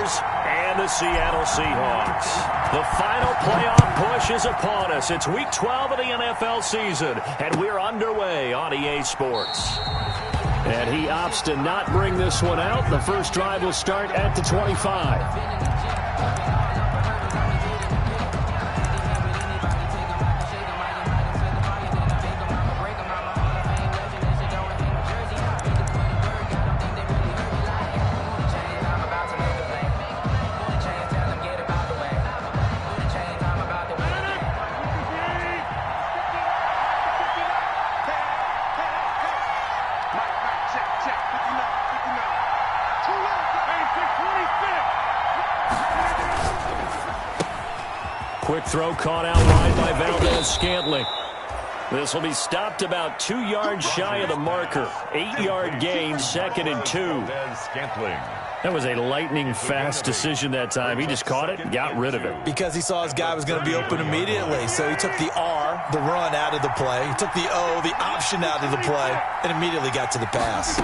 Eagles and the Seattle Seahawks. The final playoff push is upon us. It's Week 12 of the NFL season, and we're underway on EA Sports. And he opts to not bring this one out. The first drive will start at the 25. Quick throw caught out wide by Valdez-Scantling. This will be stopped about 2 yards shy of the marker. 8-yard gain, 2nd and 2. That was a lightning-fast decision that time. He just caught it and got rid of it. Because he saw his guy was going to be open immediately. So he took the R, the run, out of the play. He took the O, the option, out of the play, and immediately got to the pass.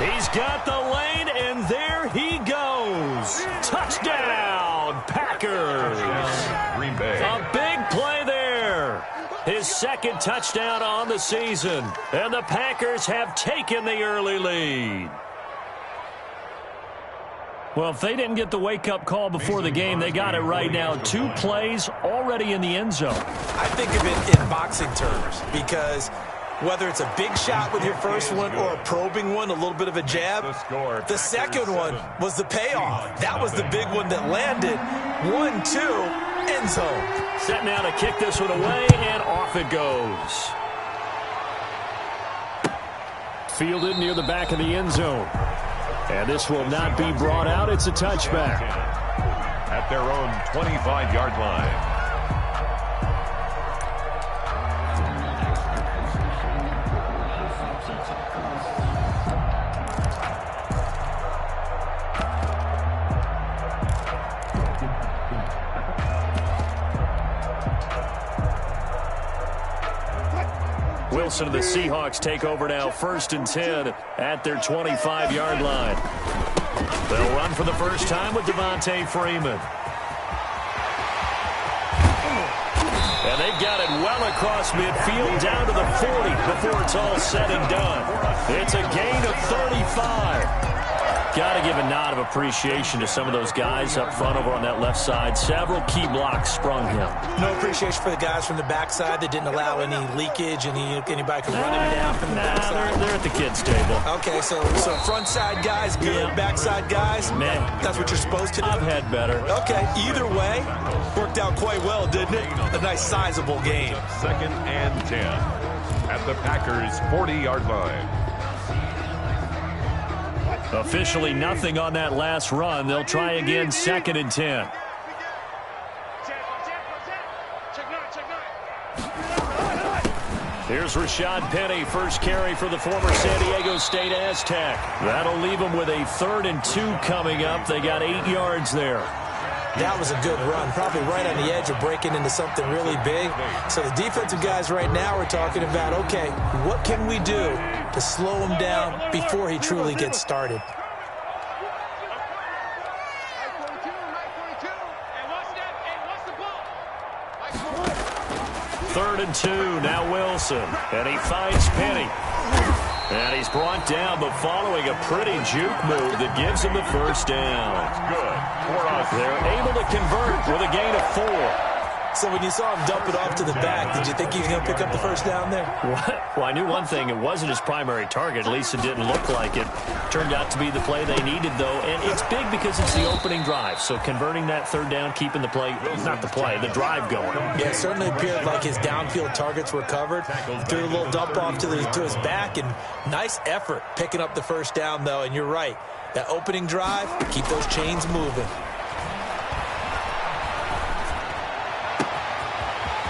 He's got the lane, and there he goes. Touchdown, Packers. Green Bay. A big play there. His 2nd touchdown on the season. And the Packers have taken the early lead. Well, if they didn't get the wake-up call before the game, they got it right now. 2 plays already in the end zone. I think of it in boxing terms because whether it's a big shot with your first one or a probing one, a little bit of a jab, the second one was the payoff. That was the big one that landed. 1-2, end zone. Set now to kick this one away, and off it goes. Fielded near the back of the end zone. And this will not be brought out. It's a touchback. At their own 25-yard line. Wilson and the Seahawks take over now, 1st and 10 at their 25-yard line. They'll run for the first time with Devontae Freeman. And they've got it well across midfield down to the 40 before it's all said and done. It's a gain of 35. Got to give a nod of appreciation to some of those guys up front over on that left side. Several key blocks sprung him. No appreciation for the guys from the backside that didn't allow any leakage and anybody could run him down from the backside. They're at the kids' table. Okay, so front side guys, good. Backside guys, man, that's what you're supposed to do. I've had better. Okay, either way, worked out quite well, didn't it? A nice sizable game. 2nd and 10 at the Packers' 40-yard line. Officially nothing on that last run. They'll try again, 2nd and 10. Here's Rashad Penny, first carry for the former San Diego State Aztec. That'll leave them with a 3rd and 2 coming up. They got 8 yards there. That was a good run, probably right on the edge of breaking into something really big. So the defensive guys right now are talking about, okay, what can we do to slow him down before he truly gets started? Third and 2, now Wilson, and he finds Penny. And he's brought down, but following a pretty juke move that gives him the first down. Good. They're able to convert with a gain of 4. So when you saw him dump it off to the back, did you think he was going to pick up the first down there? Well, I knew one thing. It wasn't his primary target. At least it didn't look like it. Turned out to be the play they needed, though. And it's big because it's the opening drive. So converting that 3rd down, keeping the play, not the play, the drive going. Yeah, it certainly appeared like his downfield targets were covered. Threw a little dump off to his back, and nice effort picking up the first down, though. And you're right. That opening drive, keep those chains moving.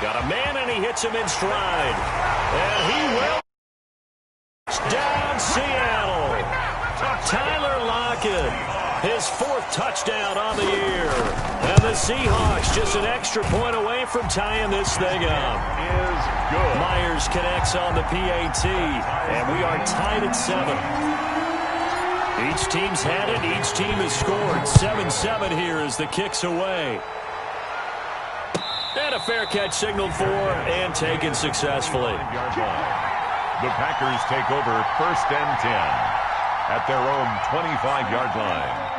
Got a man, and he hits him in stride. And he will. Down Seattle. Tyler Lockett. His 4th touchdown on the year. And the Seahawks just an extra point away from tying this thing up. Is good. Myers connects on the PAT, and we are tied at 7. Each team's had it. Each team has scored. 7-7 here as the kick's away. And a fair catch signaled for and taken successfully. The Packers take over 1st and 10 at their own 25-yard line.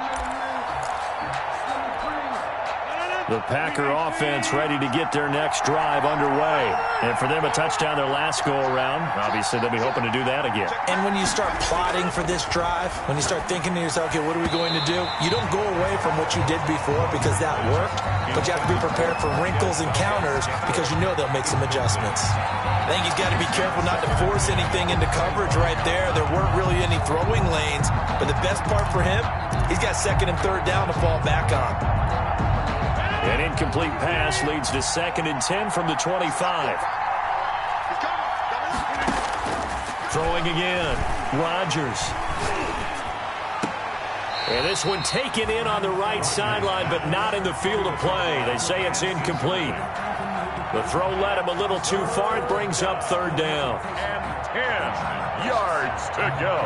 The Packer offense ready to get their next drive underway. And for them, a touchdown their last go-around. Obviously, they'll be hoping to do that again. And when you start plotting for this drive, when you start thinking to yourself, okay, what are we going to do? You don't go away from what you did before because that worked, but you have to be prepared for wrinkles and counters because you know they'll make some adjustments. I think he's got to be careful not to force anything into coverage right there. There weren't really any throwing lanes, but the best part for him, he's got 2nd and 3rd down to fall back on. An incomplete pass leads to 2nd and 10 from the 25. Throwing again. Rodgers. And this one taken in on the right sideline, but not in the field of play. They say it's incomplete. The throw led him a little too far. It brings up 3rd down. And 10 yards to go.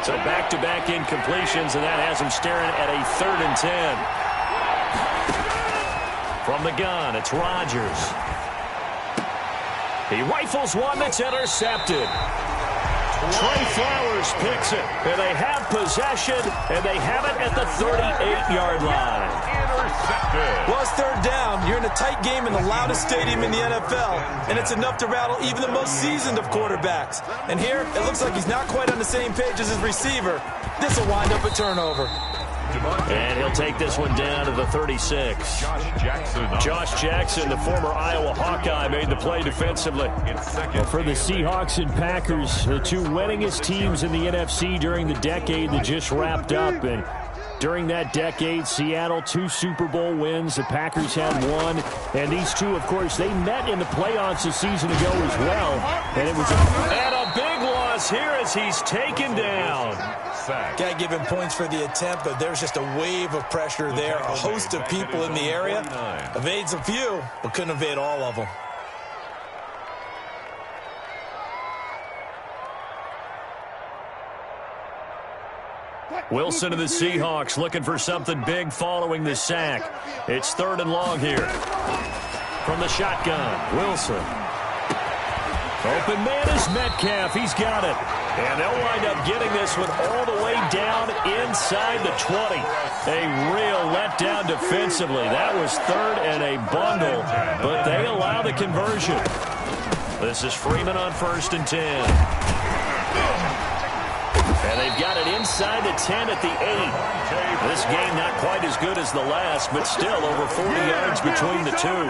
So back-to-back incompletions, and that has him staring at a 3rd and 10. From the gun, it's Rodgers. He rifles one that's intercepted. Trey Flowers picks it, and they have possession, and they have it at the 38-yard line. Well, it's 3rd down. You're in a tight game in the loudest stadium in the NFL, and it's enough to rattle even the most seasoned of quarterbacks. And here, it looks like he's not quite on the same page as his receiver. This will wind up a turnover. And he'll take this one down to the 36. Josh Jackson, the former Iowa Hawkeye, made the play defensively. Well, for the Seahawks and Packers, the two winningest teams in the NFC during the decade that just wrapped up. And during that decade, Seattle, 2 Super Bowl wins. The Packers had 1. And these two, of course, they met in the playoffs a season ago as well. And it was a big loss here as he's taken down. Can't give him points for the attempt, but there's just a wave of pressure there. A host of people in the area. Evades a few, but couldn't evade all of them. Wilson and the Seahawks looking for something big following the sack. It's 3rd and long here. From the shotgun, Wilson. Open man is Metcalf. He's got it. And they'll wind up getting this one all the way down inside the 20. A real letdown defensively. That was 3rd and a bundle, but they allow the conversion. This is Freeman on 1st and 10. And they've got it inside the 10 at the 8. This game not quite as good as the last, but still over 40 yards between the two.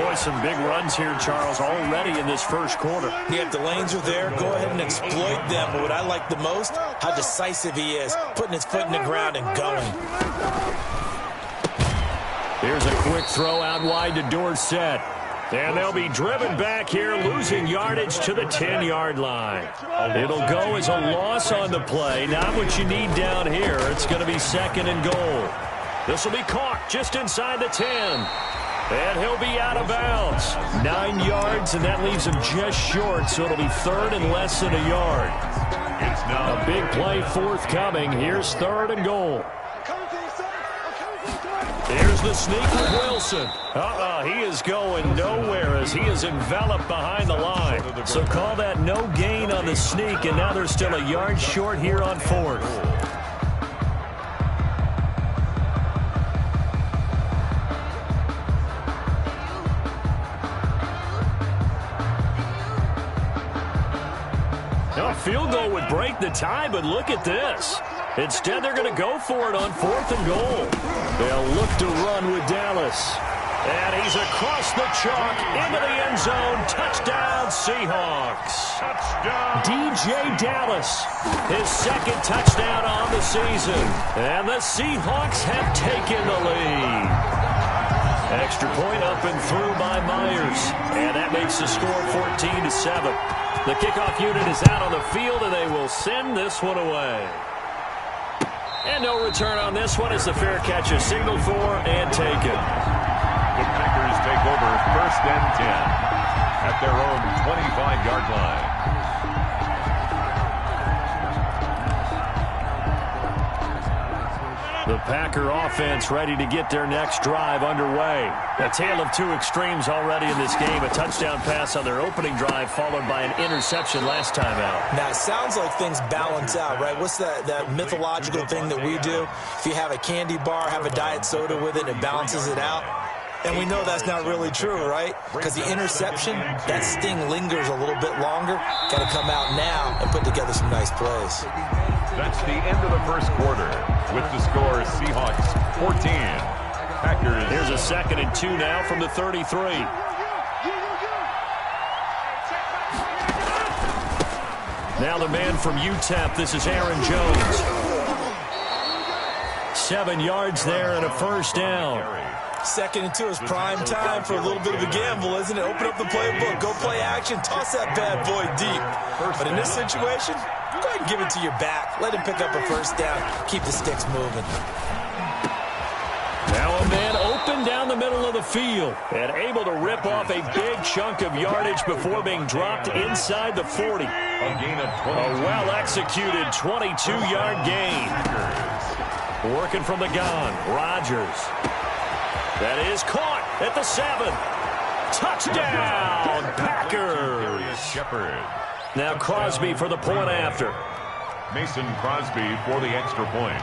Boy, some big runs here, Charles, already in this first quarter. Yeah, if the lanes are there, go ahead and exploit them. But what I like the most, how decisive he is, putting his foot in the ground and going. Here's a quick throw out wide to Dorsett. And they'll be driven back here, losing yardage to the 10-yard line. It'll go as a loss on the play. Not what you need down here. It's going to be 2nd and goal. This will be caught just inside the 10. And he'll be out of bounds. 9 yards, and that leaves him just short, so it'll be 3rd and less than a yard. A big play forthcoming. Here's 3rd and goal. Here's the sneak with Wilson. He is going nowhere as he is enveloped behind the line. So call that no gain on the sneak, and now they're still a yard short here on 4th. A field goal would break the tie, but look at this. Instead, they're going to go for it on 4th and goal. They'll look to run with Dallas. And he's across the chalk into the end zone. Touchdown, Seahawks. Touchdown. DJ Dallas, his 2nd touchdown on the season. And the Seahawks have taken the lead. Extra point up and through by Myers. And that makes the score 14-7. The kickoff unit is out on the field, and they will send this one away. And no return on this one as the fair catch is signaled for and taken. The Packers take over 1st and 10 at their own 25-yard line. The Packer offense ready to get their next drive underway. A tale of two extremes already in this game. A touchdown pass on their opening drive followed by an interception last time out. Now, it sounds like things balance out, right? What's that mythological thing that we do? If you have a candy bar, have a diet soda with it, it balances it out. And we know that's not really true, right? Because the interception, that sting lingers a little bit longer. Got to come out now and put together some nice plays. That's the end of the first quarter with the score Seahawks 14. Packers. Here's a 2nd and 2 now from the 33. Now the man from UTEP, this is Aaron Jones. 7 yards there and a first down. 2nd and 2 is prime time for a little bit of a gamble, isn't it? Open up the playbook, go play action, toss that bad boy deep. But in this situation, go ahead and give it to your back. Let him pick up a first down. Keep the sticks moving. Now a man open down the middle of the field and able to rip off a big chunk of yardage before being dropped inside the 40. A gain of 20. A well-executed 22-yard gain. Working from the gun, Rodgers. That is caught at the 7. Touchdown, Packers. Shepard. Now Crosby for the point after. Mason Crosby for the extra point.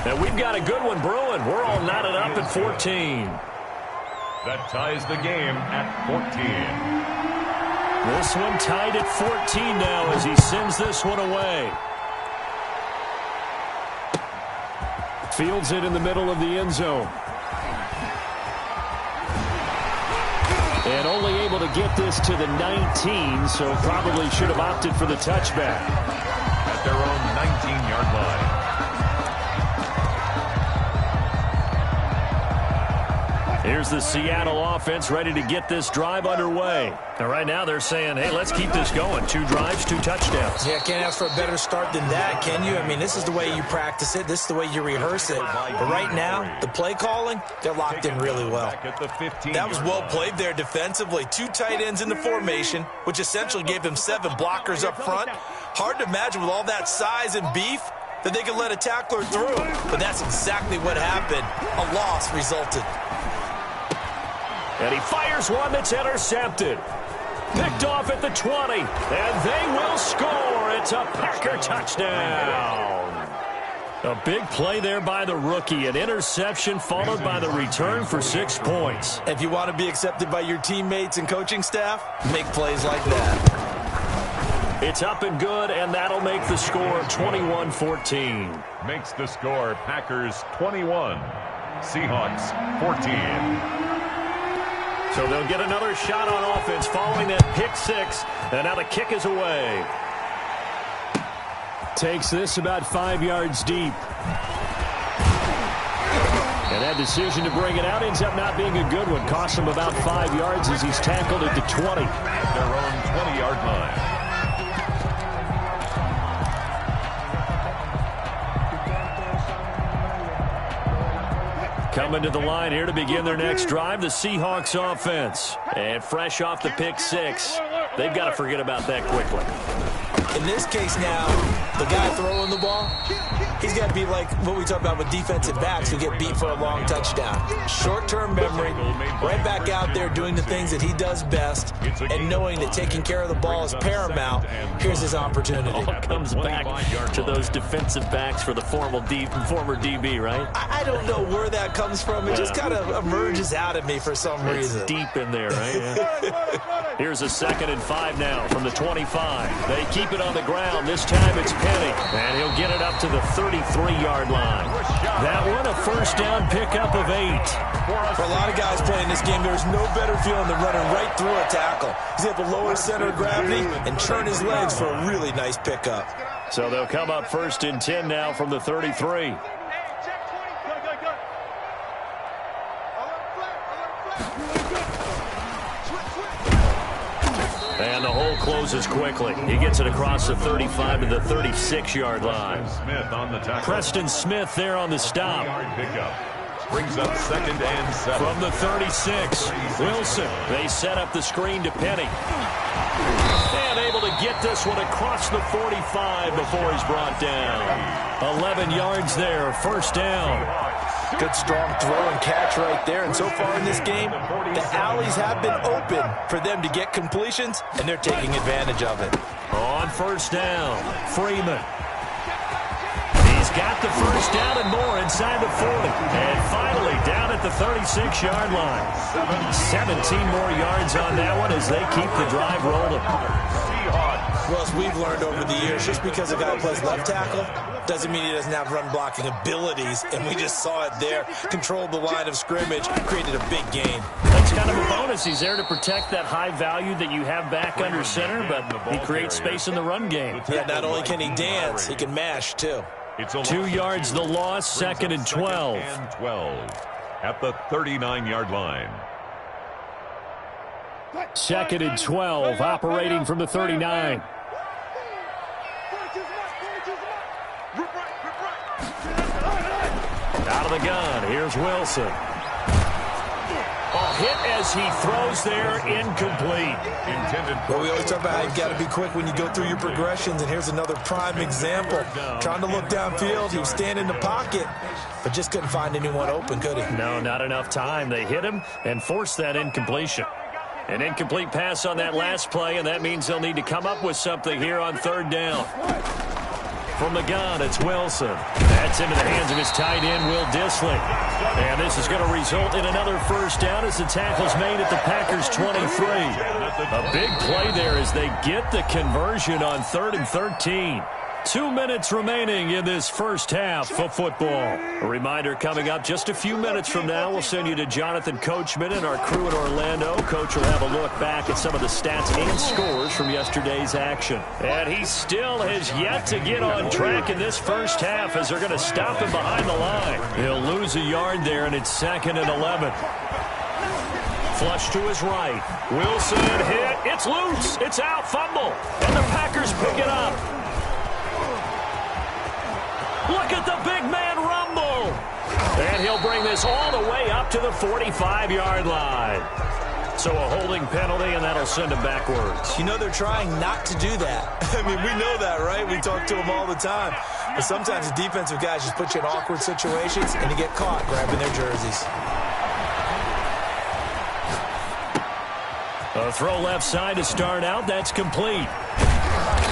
And we've got a good one brewing. We're all knotted up at 14. That ties the game at 14. This one tied at 14 now as he sends this one away. Fields it in the middle of the end zone. And only able to get this to the 19, so probably should have opted for the touchback. At their own 19-yard line. Here's the Seattle offense ready to get this drive underway. And right now they're saying, hey, let's keep this going. 2 drives, 2 touchdowns. Yeah, can't ask for a better start than that, can you? I mean, this is the way you practice it. This is the way you rehearse it. But right now, the play calling, they're locked in really well. That was well played there defensively. 2 tight ends in the formation, which essentially gave them 7 blockers up front. Hard to imagine with all that size and beef that they could let a tackler through. But that's exactly what happened. A loss resulted. And he fires one that's intercepted. Picked off at the 20. And they will score. It's a Packer touchdown. A big play there by the rookie. An interception followed by the return for 6 points. If you want to be accepted by your teammates and coaching staff, make plays like that. It's up and good, and that'll make the score 21-14. Makes the score Packers 21, Seahawks 14. So they'll get another shot on offense following that pick 6, and now the kick is away. Takes this about 5 yards deep. And that decision to bring it out ends up not being a good one. Costs him about 5 yards as he's tackled at the 20. Their own 20-yard line. Coming to the line here to begin their next drive, the Seahawks offense. And fresh off the pick 6, they've got to forget about that quickly. In this case now, the guy throwing the ball, he's got to be like what we talk about with defensive backs who get beat for a long touchdown. Short-term memory, right back out there doing the things that he does best, and knowing that taking care of the ball is paramount. Here's his opportunity. All comes back to those defensive backs for the former DB, right? I don't know where that comes from. It just kind of emerges out of me for some reason. It's deep in there, right? Yeah. Here's a 2nd and 5 now from the 25. They keep it on the ground. This time it's Penny, and he'll get it up to the 33-yard line. That one, a first down pickup of 8. For a lot of guys playing this game, there's no better feeling than running right through a tackle. He's able to lower center of gravity and turn his legs for a really nice pickup. So they'll come up 1st and 10 now from the 33. And the hole closes quickly. He gets it across the 35 to the 36-yard line. Preston Smith there on the stop. Brings up 2nd and 7. From the 36, Wilson. They set up the screen to Penny. And able to get this one across the 45 before he's brought down. 11 yards there, first down. Good strong throw and catch right there. And so far in this game, the alleys have been open for them to get completions, and they're taking advantage of it. On first down, Freeman. He's got the first down and more inside the 40. And finally down at the 36-yard line. 17 more yards on that one as they keep the drive rolling. Well, as we've learned over the years, just because a guy plays left tackle doesn't mean he doesn't have run-blocking abilities, and we just saw it there. Controlled the line of scrimmage, created a big gain. That's kind of a bonus. He's there to protect that high value that you have back under center, but he creates space in the run game. Yeah, not only can he dance, he can mash, too. 2 yards the loss, 2nd and 12. And 12 at the 39-yard line. 2nd and 12, operating from the 39. Out of the gun, here's Wilson. Hit as he throws there, incomplete. Well, we always talk about how you've got to be quick when you go through your progressions, and here's another prime example. Trying to look downfield, he was standing in the pocket, but just couldn't find anyone open, could he? No, not enough time. They hit him and forced that incompletion. An incomplete pass on that last play, and that means they'll need to come up with something here on 3rd down. From the gun, it's Wilson. That's into the hands of his tight end, Will Dissly. And this is going to result in another first down as the tackle's made at the Packers' 23. A big play there as they get the conversion on 3rd and 13. 2 minutes remaining in this first half of football. A reminder coming up just a few minutes from now, we'll send you to Jonathan Coachman and our crew in Orlando. Coach will have a look back at some of the stats and scores from yesterday's action. And he still has yet to get on track in this first half as they're going to stop him behind the line. He'll lose a yard there, and it's 2nd and 11. Flush to his right. Wilson hit. It's loose. It's out. Fumble. And the Packers pick it up. Look at the big man rumble. And he'll bring this all the way up to the 45-yard line. So a holding penalty, and that'll send him backwards. You know they're trying not to do that. I mean, we know that, right? We talk to them all the time. But sometimes the defensive guys just put you in awkward situations, and you get caught grabbing their jerseys. A throw left side to start out. That's complete.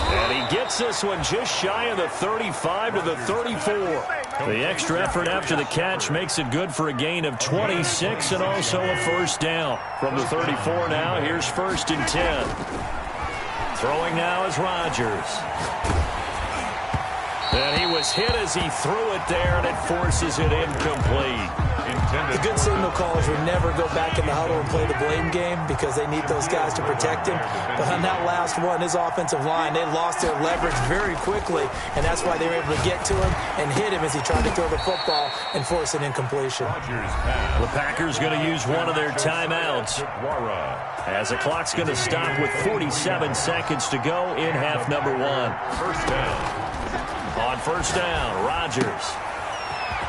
And he gets this one just shy of the 35 to the 34. The extra effort after the catch makes it good for a gain of 26 and also a first down. From the 34 now, here's 1st and 10. Throwing now is Rodgers. And he was hit as he threw it there, and it forces it incomplete. The good signal callers would never go back in the huddle and play the blame game because they need those guys to protect him. But on that last one, his offensive line, they lost their leverage very quickly, and that's why they were able to get to him and hit him as he tried to throw the football and force an incompletion. The Packers going to use one of their timeouts as the clock's going to stop with 47 seconds to go in half number 1. First down. On first down, Rodgers.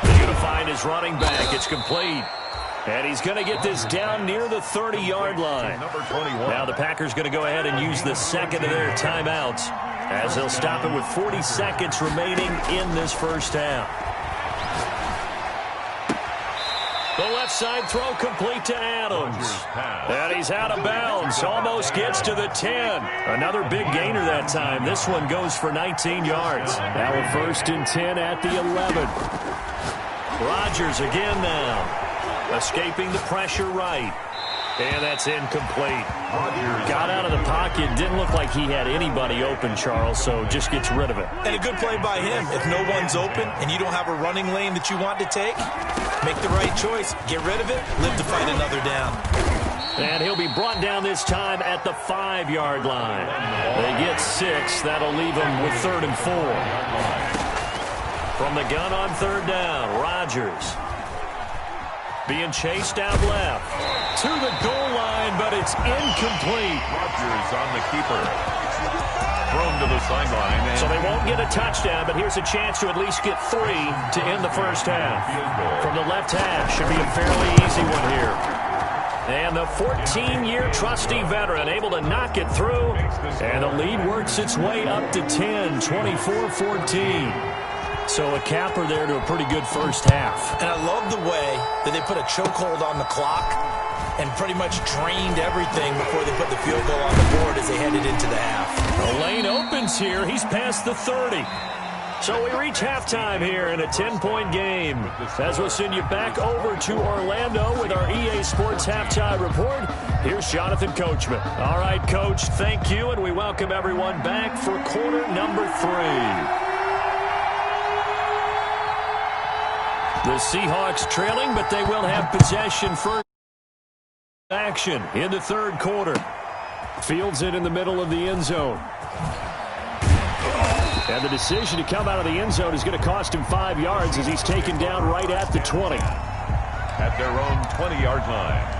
To find his running back. It's complete. And he's going to get this down near the 30-yard line. Now the Packers going to go ahead and use the second of their timeouts as they'll stop it with 40 seconds remaining in this first half. The left side throw complete to Adams. And he's out of bounds. Almost gets to the 10. Another big gainer that time. This one goes for 19 yards. Now a 1st and 10 at the 11. Rodgers again now. Escaping the pressure right. And that's incomplete. Got out of the pocket. Didn't look like he had anybody open, Charles, so just gets rid of it. And a good play by him. If no one's open and you don't have a running lane that you want to take, make the right choice. Get rid of it. Live to fight another down. And he'll be brought down this time at the 5-yard line. They get 6. That'll leave them with 3rd and 4. From the gun on 3rd down, Rodgers. being chased out left. To the goal line, but it's incomplete. Rodgers on the keeper. Thrown to the sideline. So they won't get a touchdown, but here's a chance to at least get 3 to end the first half. From the left hash, should be a fairly easy one here. And the 14-year trusty veteran able to knock it through. And the lead works its way up to 10, 24-14. So a capper there to a pretty good first half. And I love the way that they put a chokehold on the clock and pretty much drained everything before they put the field goal on the board as they headed into the half. The lane opens here. He's past the 30. So we reach halftime here in a 10-point game. As we'll send you back over to Orlando with our EA Sports Halftime Report, here's Jonathan Coachman. All right, Coach, thank you, and we welcome everyone back for quarter number 3. The Seahawks trailing, but they will have possession for action in the third quarter. Fields it in the middle of the end zone. And the decision to come out of the end zone is going to cost him 5 yards as he's taken down right at the 20. At their own 20-yard line.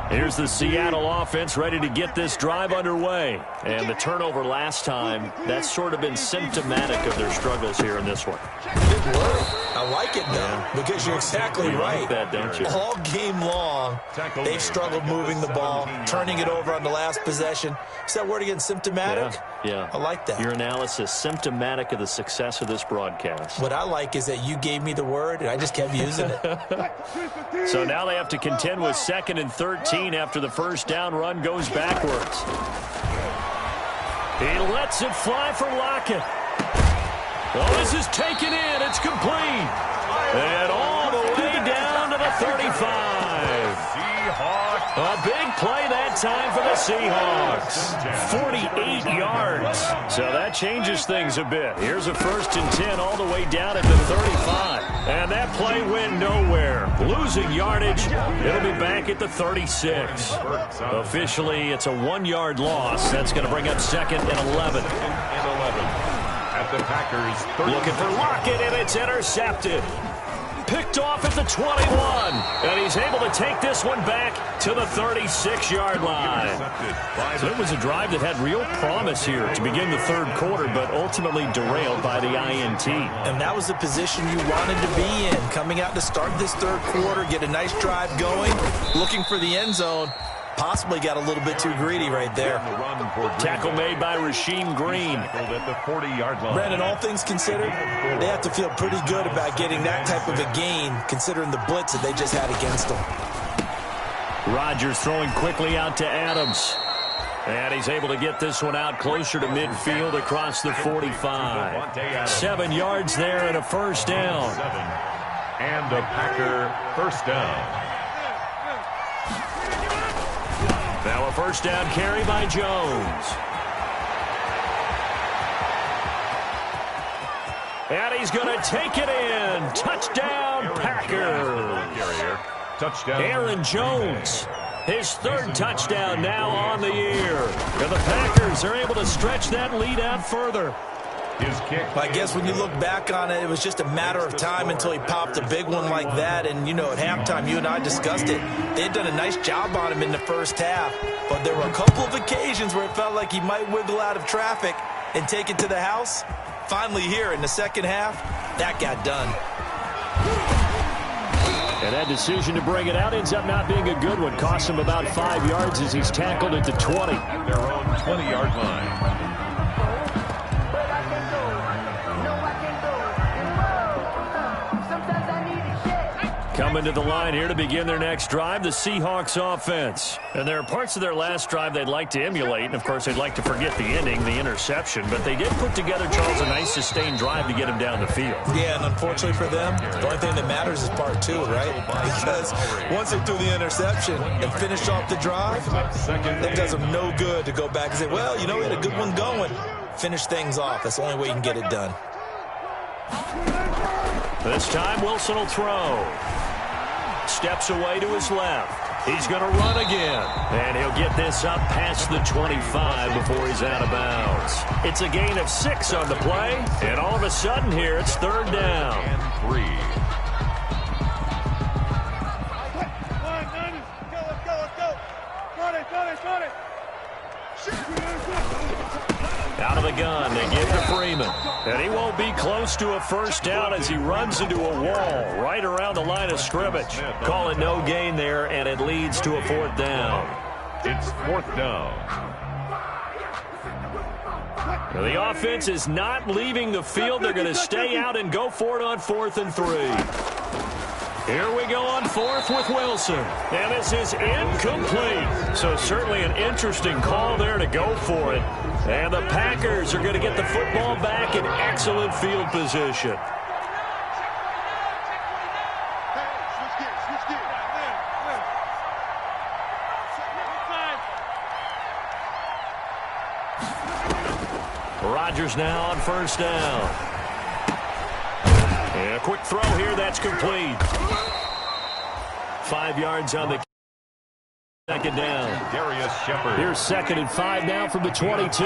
Here's the Seattle offense ready to get this drive underway. And the turnover last time, that's sort of been symptomatic of their struggles here in this one. Good work. I like it, though, because you're exactly right. Like that, don't you? All game long, they've struggled moving the ball, turning it over on the last possession. Is that word again, symptomatic? Yeah. I like that. Your analysis, symptomatic of the success of this broadcast. What I like is that you gave me the word, and I just kept using it. So now they have to contend with 2nd and 13 after the first down run goes backwards. He lets it fly for Lockett. Oh, this is taken in. It's complete. And all the way down to the 35. A big play that time for the Seahawks. 48 yards. So that changes things a bit. Here's a 1st and 10 all the way down at the 35. And that play went nowhere. Losing yardage. It'll be back at the 36. Officially, it's a 1-yard loss. That's going to bring up 2nd and 11. At the Packers. Looking for Lockett, and it's intercepted. Picked off at the 21. And he's able to take this one back to the 36-yard line. So it was a drive that had real promise here to begin the third quarter, but ultimately derailed by the INT. And that was the position you wanted to be in. Coming out to start this third quarter, get a nice drive going, looking for the end zone. Possibly got a little bit too greedy right there. Tackle made by Rasheem Green. At the 40-yard line. Brandon, all things considered, they have to feel pretty good about getting that type of a gain, considering the blitz that they just had against them. Rodgers throwing quickly out to Adams. And he's able to get this one out closer to midfield across the 45. 7 yards there and a first down. And a Packer first down. Now a first down carry by Jones. And he's going to take it in. Touchdown, Packers. Touchdown. Aaron Jones, his 3rd touchdown now on the year. And the Packers are able to stretch that lead out further. His kick. I guess when you look back on it, it was just a matter of time until he popped a big one like that. And, you know, at halftime, you and I discussed it. They had done a nice job on him in the first half. But there were a couple of occasions where it felt like he might wiggle out of traffic and take it to the house. Finally here in the second half, that got done. And that decision to bring it out ends up not being a good one. Costs him about 5 yards as he's tackled at the 20. At their own 20-yard line. Coming to the line here to begin their next drive, the Seahawks offense. And there are parts of their last drive they'd like to emulate. And, of course, they'd like to forget the ending, the interception. But they did put together, Charles, a nice sustained drive to get him down the field. Yeah, and unfortunately for them, the only thing that matters is part 2, right? Because once they threw the interception and finished off the drive, it does them no good to go back and say, well, you know, we had a good one going. Finish things off. That's the only way you can get it done. This time, Wilson will throw. Steps away to his left. He's going to run again. And he'll get this up past the 25 before he's out of bounds. It's a gain of 6 on the play. And all of a sudden here, it's third down. And 3. Out of the gun, they give to Freeman. And he won't be close to a first down as he runs into a wall right around the line of scrimmage. Call it no gain there, and it leads to a fourth down. It's fourth down. Now, the offense is not leaving the field. They're going to stay out and go for it on 4th and 3. Here we go on 4th with Wilson. And this is incomplete. So certainly an interesting call there to go for it. And the Packers are going to get the football back in excellent field position. Rodgers now on first down. And a quick throw here, that's complete. 5 yards on the second down. Darius Shepard. Here's 2nd and 5 now from the 22.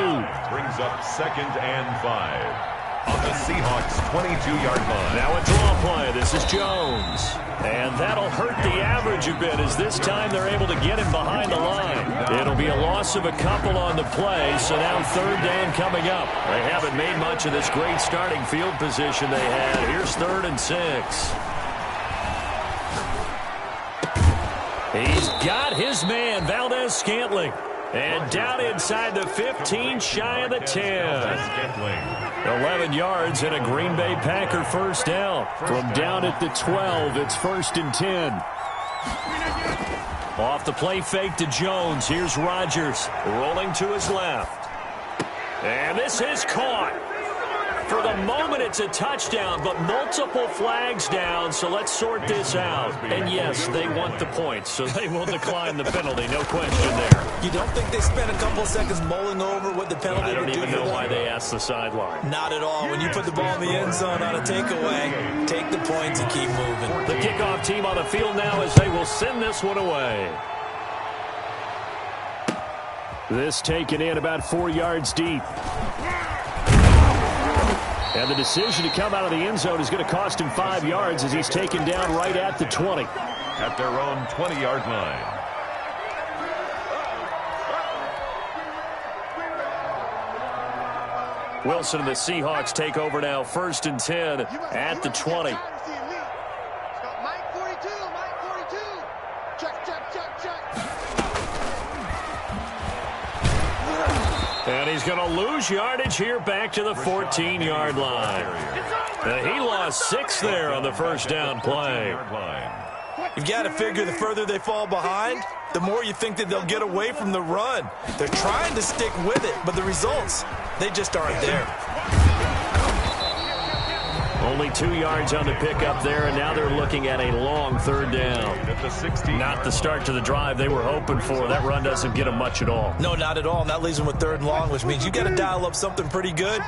Brings up 2nd and 5. On the Seahawks 22-yard line. Now a draw play. This is Jones. And that'll hurt the average a bit as this time they're able to get him behind the line. It'll be a loss of a couple on the play, so now third down coming up. They haven't made much of this great starting field position they had. Here's 3rd and 6. He's got his man, Valdez-Scantling. And down inside the 15, shy of the 10. 11 yards and a Green Bay Packer first down. From down at the 12, it's 1st and 10. Off the play fake to Jones. Here's Rodgers rolling to his left. And this is caught. For the moment, it's a touchdown, but multiple flags down, so let's sort this out. And yes, they want the points, so they will decline the penalty, no question there. You don't think they spent a couple seconds mulling over what the penalty would do? I don't even know why they asked the sideline. Not at all. When you put the ball in the end zone on a takeaway, take the points and keep moving. The kickoff team on the field now as they will send this one away. This taken in about 4 yards deep. And the decision to come out of the end zone is going to cost him 5 yards as he's taken down right at the 20. At their own 20-yard line. Wilson and the Seahawks take over now, 1st and 10 at the 20. And he's going to lose yardage here back to the 14-yard line. He lost 6 there on the first down play. You've got to figure the further they fall behind, the more you think that they'll get away from the run. They're trying to stick with it, but the results, they just aren't there. Only 2 yards on the pickup there, and now they're looking at a long third down. Not the start to the drive they were hoping for. That run doesn't get them much at all. No, not at all. And that leaves them with 3rd and long, which means you've got to dial up something pretty good.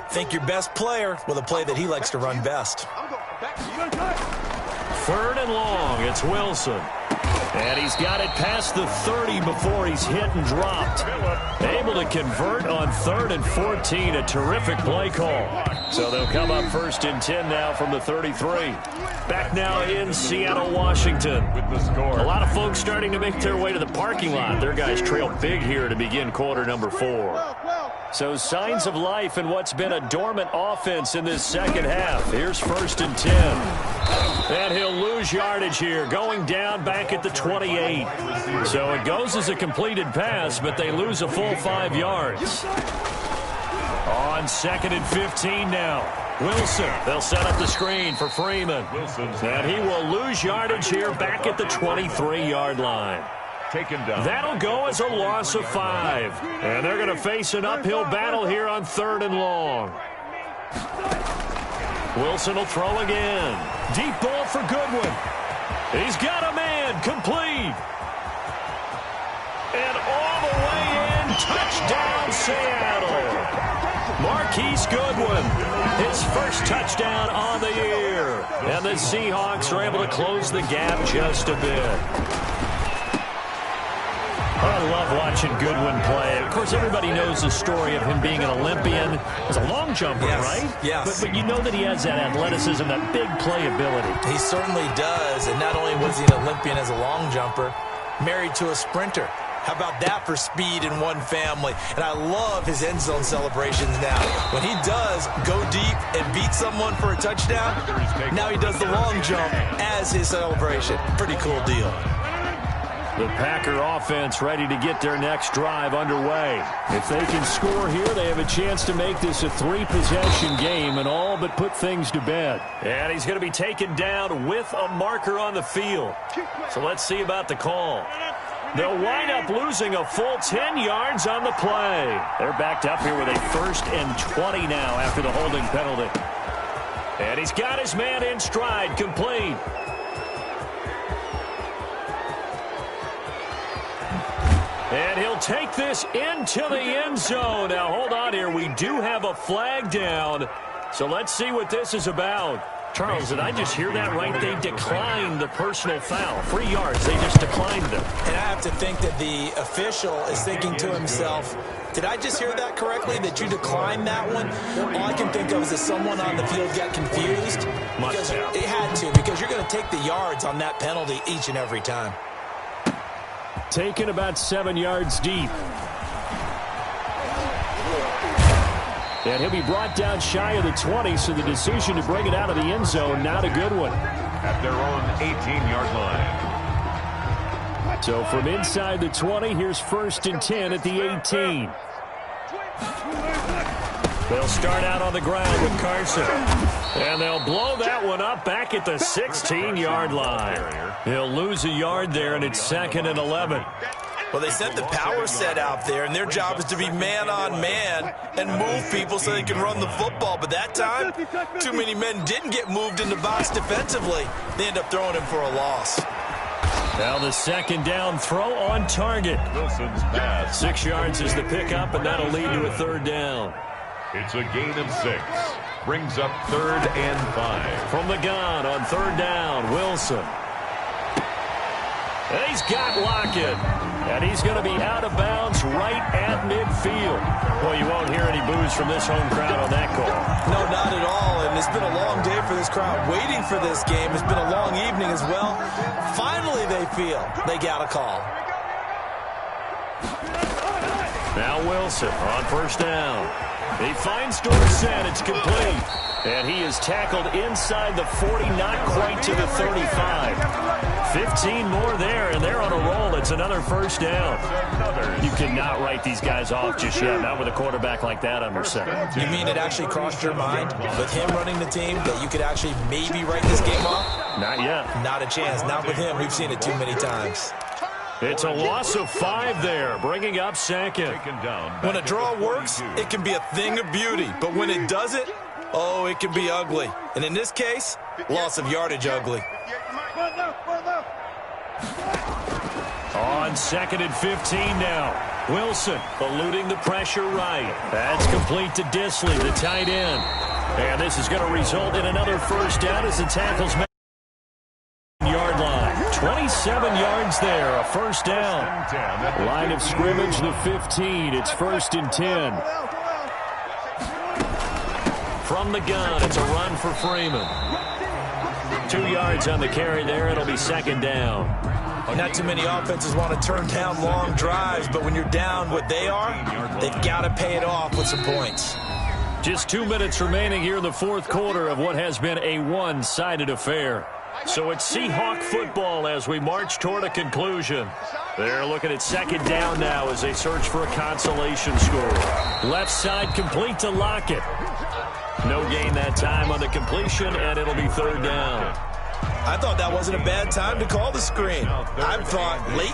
Think your best player with a play that he likes to run best. 3rd and long. It's Wilson. And he's got it past the 30 before he's hit and dropped. Able to convert on 3rd and 14. A terrific play call. So they'll come up 1st and 10 now from the 33. Back now in Seattle, Washington. A lot of folks starting to make their way to the parking lot. Their guys trail big here to begin quarter number 4. So signs of life in what's been a dormant offense in this second half. Here's 1st and 10. And he'll lose yardage here, going down back at the 28. So it goes as a completed pass, but they lose a full 5 yards. On 2nd and 15 now. Wilson, they'll set up the screen for Freeman. And he will lose yardage here back at the 23-yard line. Taken down. That'll go as a loss of 5. And they're going to face an uphill battle here on 3rd and long. Wilson will throw again. Deep ball for Goodwin. He's got a man. Complete. And all the way in. Touchdown, Seattle. Marquise Goodwin, his first touchdown on the year. And the Seahawks are able to close the gap just a bit. I love watching Goodwin play. Of course, everybody knows the story of him being an Olympian as a long jumper, right? Yes. But you know that he has that athleticism, that big playability. He certainly does. And not only was he an Olympian as a long jumper, married to a sprinter. How about that for speed in one family? And I love his end zone celebrations now. When he does go deep and beat someone for a touchdown, now he does the long jump as his celebration. Pretty cool deal. The Packer offense ready to get their next drive underway. If they can score here, they have a chance to make this a 3-possession game and all but put things to bed. And he's going to be taken down with a marker on the field. So let's see about the call. They'll wind up losing a full 10 yards on the play. They're backed up here with a 1st and 20 now after the holding penalty. And he's got his man in stride, complete. And he'll take this into the end zone. Now, hold on here. We do have a flag down. So let's see what this is about. Charles, did I just hear that right? They declined the personal foul. 3 yards. They just declined them. And I have to think that the official is thinking to himself, did I just hear that correctly, that you declined that one? All I can think of is that someone on the field got confused. Because it had to, because you're going to take the yards on that penalty each and every time. Taken about 7 yards deep. And he'll be brought down shy of the 20, so the decision to bring it out of the end zone, not a good one. At their own 18-yard line. So from inside the 20, here's 1st and 10 at the 18. They'll start out on the ground with Carson. And they'll blow that one up back at the 16-yard line. He'll lose a yard there, and it's 2nd and 11. Well, they sent the power set out there, and their job is to be man-on-man and move people so they can run the football. But that time, too many men didn't get moved in the box defensively. They end up throwing him for a loss. Now the 2nd down throw on target. Wilson's pass. 6 yards is the pickup, and that'll lead to a 3rd down. It's a gain of 6. Brings up 3rd and 5. From the gun on 3rd down, Wilson. And he's got Lockett. And he's going to be out of bounds right at midfield. Well, you won't hear any boos from this home crowd on that call. No, not at all. And it's been a long day for this crowd waiting for this game. It's been a long evening as well. Finally, they feel they got a call. Now Wilson on 1st down. He finds Dorsett. It's complete. And he is tackled inside the 40, not quite to the 35. 15 more there, and they're on a roll. It's another 1st down. You cannot write these guys off just yet, not with a quarterback like that under center. You mean it actually crossed your mind with him running the team that you could actually maybe write this game off? Not yet. Not a chance. Not with him. We've seen it too many times. It's a loss of 5 there, bringing up 2nd. When a draw works, it can be a thing of beauty. But when it doesn't, oh, it can be ugly. And in this case, loss of yardage ugly. On 2nd and 15 now. Wilson eluding the pressure right. That's complete to Disley, the tight end. And this is going to result in another 1st down as the tackles make yard line. 27 yards there, a 1st down. Line of scrimmage, the 15. It's 1st and 10. From the gun, it's a run for Freeman. 2 yards on the carry there. It'll be 2nd down. Not too many offenses want to turn down long drives, but when you're down what they are, they've got to pay it off with some points. Just 2 minutes remaining here in the 4th quarter of what has been a one-sided affair. So it's Seahawk football as we march toward a conclusion. They're looking at 2nd down now as they search for a consolation score. Left side complete to Lockett. No gain that time on the completion, and it'll be 3rd down. I thought that wasn't a bad time to call the screen. I thought late